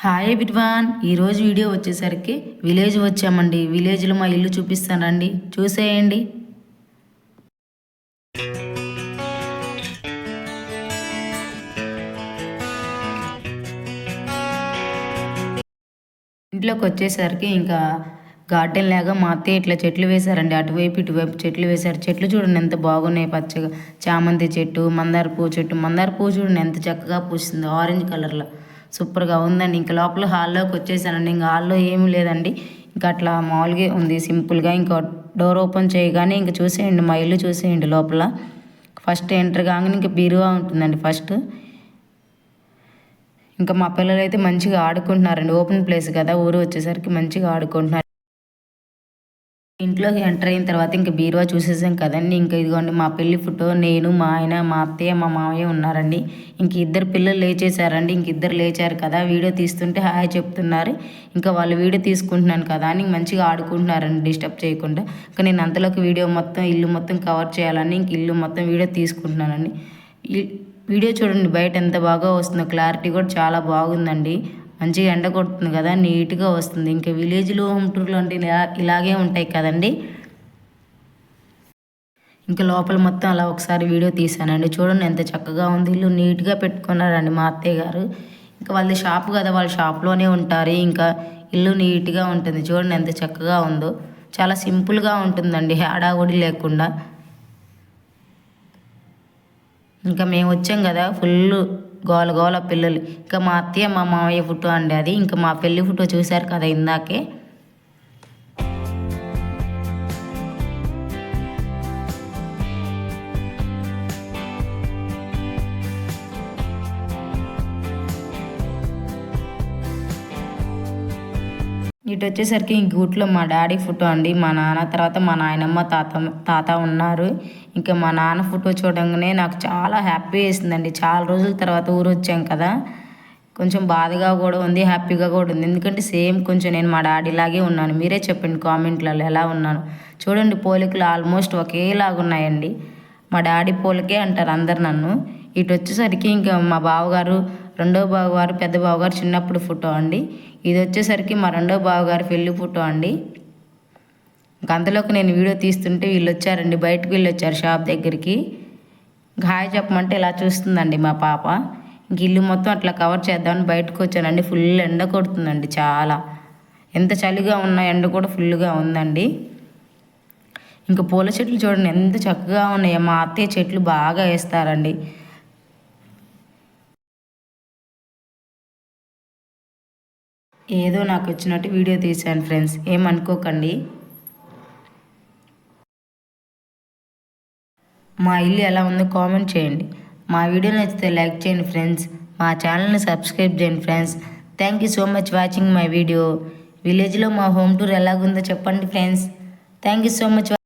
Hi everyone, ఈరోజు video వచ్చేసరికి village వచ్చామండి. విలేజ్లో మా ఇల్లు చూపిస్తానండి, చూసేయండి. ఇంట్లోకి వచ్చేసరికి ఇంకా గార్డెన్ లాగా మా అత్తయ్య ఇట్లా చెట్లు వేశారండి. అటువైపు ఇటువైపు చెట్లు వేశారు. చెట్లు చూడండి ఎంత బాగున్నాయి, పచ్చగా. చామంతి చెట్టు, మందార పువ్వు చెట్టు. మందార పువ్వు చూడండి ఎంత చక్కగా పూస్తుంది, ఆరెంజ్ కలర్లో సూపర్గా ఉందండి. ఇంకా లోపల హాల్లోకి వచ్చేసానండి. ఇంకా హాల్లో ఏమీ లేదండి, ఇంకా అట్లా మామూలుగా ఉంది సింపుల్గా. ఇంకా డోర్ ఓపెన్ చేయగానే ఇంకా చూసేయండి, మా ఇల్లు చూసేయండి. లోపల ఫస్ట్ ఎంటర్ కాగానే ఇంకా బీరువా ఉంటుందండి ఫస్ట్. ఇంకా మా పిల్లలు అయితే మంచిగా ఆడుకుంటున్నారండి. ఓపెన్ ప్లేస్ కదా, ఊరు వచ్చేసరికి మంచిగా ఆడుకుంటున్నారు. ఇంట్లోకి ఎంటర్ అయిన తర్వాత ఇంక బీరువా చూసేసాం కదండి. ఇంకా ఇదిగోండి మా పెళ్లి ఫోటో, నేను, మా ఆయన, మా అత్తయ్య, మా మామయ్య ఉన్నారండి. ఇంక ఇద్దరు పిల్లలు లేచేశారండి. ఇంక ఇద్దరు లేచారు కదా, వీడియో తీస్తుంటే హాయ్ చెప్తున్నారు. ఇంకా వాళ్ళు వీడియో తీసుకుంటున్నాను కదా అని మంచిగా ఆడుకుంటున్నారండి, డిస్టర్బ్ చేయకుండా. ఇంకా నేను అంతలోకి వీడియో మొత్తం ఇల్లు మొత్తం కవర్ చేయాలని ఇంక ఇల్లు మొత్తం వీడియో తీసుకుంటున్నానండి. వీడియో చూడండి బయట ఎంత బాగా వస్తుందో, క్లారిటీ కూడా చాలా బాగుందండి. మంచిగా ఎండ కొడుతుంది కదా, నీట్గా వస్తుంది. ఇంకా విలేజ్లో హోమ్ టూర్లు అంటే ఇలాగే ఉంటాయి కదండి. ఇంకా లోపల మొత్తం అలా ఒకసారి వీడియో తీసానండి. చూడండి ఎంత చక్కగా ఉంది, ఇల్లు నీట్గా పెట్టుకున్నారండి మా అత్తయ్య గారు. ఇంకా వాళ్ళది షాప్ కదా, వాళ్ళ షాప్లోనే ఉంటారు. ఇంకా ఇల్లు నీట్గా ఉంటుంది. చూడండి ఎంత చక్కగా ఉందో, చాలా సింపుల్గా ఉంటుందండి, హడావుడి లేకుండా. ఇంకా మేము వచ్చాం కదా, ఫుల్ గోల గోల పిల్లలు. ఇంకా మా అత్తయ్య మా మామయ్య ఫోటో అండి అది. ఇంకా మా పెళ్లి ఫోటో చూశారు కదా ఇందాకే. ఇటు వచ్చేసరికి ఇంక గూట్లో మా డాడీ ఫోటో అండి, మా నాన్న, తర్వాత మా నాయనమ్మ, తాత ఉన్నారు. ఇంకా మా నాన్న ఫోటో చూడంగానే నాకు చాలా హ్యాపీ వేసిందండి. చాలా రోజుల తర్వాత ఊరు వచ్చాం కదా, కొంచెం బాధగా కూడా ఉంది, హ్యాపీగా కూడా ఉంది. ఎందుకంటే సేమ్ కొంచెం నేను మా డాడీలాగే ఉన్నాను. మీరే చెప్పండి కామెంట్లలో ఎలా ఉన్నాను. చూడండి పోలికలు ఆల్మోస్ట్ ఒకేలాగా ఉన్నాయండి. మా డాడీ పోలికే అంటారు అందరు నన్ను. ఇటు వచ్చేసరికి ఇంకా మా బావగారు, రెండో బావగారు, పెద్ద బావగారు చిన్నప్పుడు ఫోటో అండి. ఇది వచ్చేసరికి మా రెండో బావగారు పెళ్లి ఫోటో అండి. ఇంకా అంతలోకి నేను వీడియో తీస్తుంటే వీళ్ళు వచ్చారండి, బయటకు వెళ్ళి వచ్చారు షాప్ దగ్గరికి. హాయ్ చెప్పమంటే ఇలా చూస్తుందండి మా పాప. ఇంక ఇల్లు మొత్తం అట్లా కవర్ చేద్దామని బయటకు వచ్చానండి. ఫుల్ ఎండ కొడుతుందండి, చాలా. ఎంత చలిగా ఉన్న ఎండ కూడా ఫుల్గా ఉందండి. ఇంకా పూల చెట్లు చూడండి ఎంత చక్కగా ఉన్నాయో. మా అత్తయ్య చెట్లు బాగా వేస్తారండి. ఏదో నాకు వచ్చినట్టు వీడియో తీశాను ఫ్రెండ్స్, ఏమనుకోకండి. మా ఇల్లు ఎలా ఉందో కామెంట్ చేయండి. మా వీడియో నచ్చితే లైక్ చేయండి ఫ్రెండ్స్. మా ఛానల్ని సబ్స్క్రైబ్ చేయండి friends. Thank you so much watching my video. విలేజ్లో మా హోమ్ టూర్ ఎలాగుందో చెప్పండి friends. Thank you so much.